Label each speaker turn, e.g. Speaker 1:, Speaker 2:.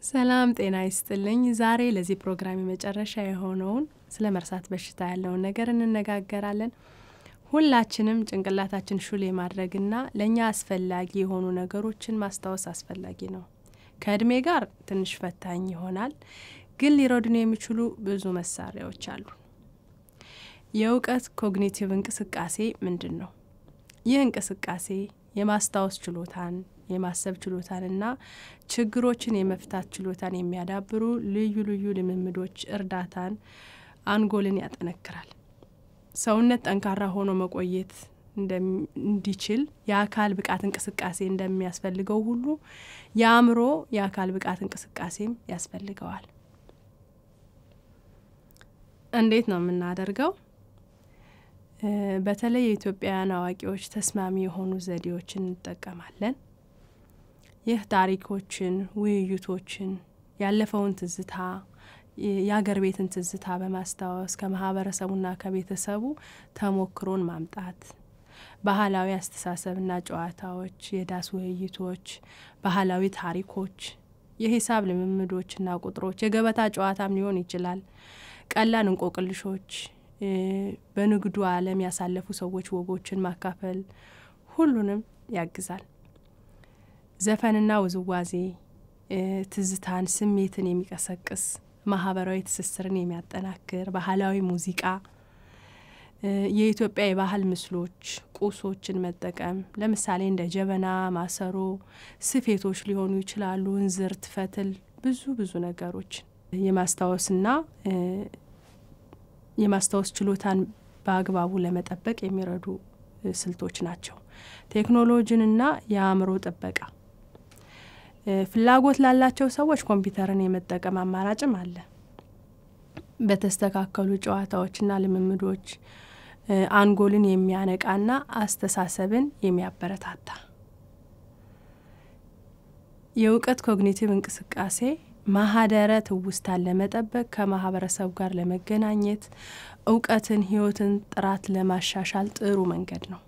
Speaker 1: ሰላም ጤና ይስጥልኝ ዛሬ ለዚህ ፕሮግራም መጨረሻ የሆነውን ስለ መርሳት በሽታ ያለውን ነገር እንነጋገራለን ሁላችንም ጭንቅላታችን ሹል የማድረግና ለኛ አስፈላጊ የሆኑ ነገሮችን ማስታወስ አስፈላጊ ነው ከእድሜ ጋር ትንሽ ፈታኝ ይሆናል ግን ሊረዱን የሚችሉ ብዙ መሳሪያዎች አሉ የእውቀት ኮግኒቲቭ እንቅስቃሴ ምንድነው ይህ እንቅስቃሴ የማስታወስ ችሎታን የማሰብ ችሎታንና ችግሮችን የመፍታት ችሎታን የሚያዳብሩ ልዩ ልዩ ልምምዶች እርዳታን አንጎልን ያጠነክራል ሰውነት ጠንካራ ሆኖ መቆየት እንዲችል የአካል ብቃት እንቅስቃሴ እንደሚያስፈልገው ሁሉ ያምሮ የአካል ብቃት እንቅስቃሴም ያስፈልገዋል እንዴት ነው የምናደርገው በተለይ የኢትዮጵያውያን አዋቂዎች ተስማሚ የሆኑ ዘዴዎችን እንጠቀማለን ይህ ታሪኮችን ውይይቶችን ያለፈውን ትዝታ ያገር ቤትን ትዝታ በማስታወስ ከማህበረሰቡና ከቤተሰቡ ተሞክሮን ማምጣት ባህላዊ አስተሳሰብና ጨዋታዎች የዳስ ውይይቶች ባህላዊ ታሪኮች የሂሳብ ልምምዶችና ቁጥሮች የገበታ ጨዋታም ሊሆን ይችላል ቀላል እንቆቅልሾች በንግዱ ዓለም ያሳለፉ ሰዎች ወጎችን ማካፈል ሁሉንም ያግዛል ዘፈንና ውዝዋዜ ትዝታን ስሜትን የሚቀሰቅስ ማህበራዊ ትስስርን የሚያጠናክር ባህላዊ ሙዚቃ የኢትዮጵያ የባህል ምስሎች ቁሶችን መጠቀም ለምሳሌ እንደ ጀበና ማሰሮ ስፌቶች ሊሆኑ ይችላሉ እንዝርት ፈትል ብዙ ነገሮች የማስታወስና የማስታወስ ችሎታን በአግባቡ ለመጠበቅ የሚረዱ ስልቶች ናቸው ቴክኖሎጂንና የአእምሮ ጥበቃ ፍላጎት ላላቸው ሰዎች ኮምፒውተርን የመጠቀም አማራጭም አለ በተስተካከሉ ጨዋታዎችና ልምምዶች አንጎልን የሚያነቃና አስተሳሰብን የሚያበረታታ የእውቀት ኮግኒቲቭ እንቅስቃሴ ማህደረ ትውስታን ለመጠበቅ ከማህበረሰቡ ጋር ለመገናኘት እውቀትን ህይወትን ጥራት ለማሻሻል ጥሩ መንገድ ነው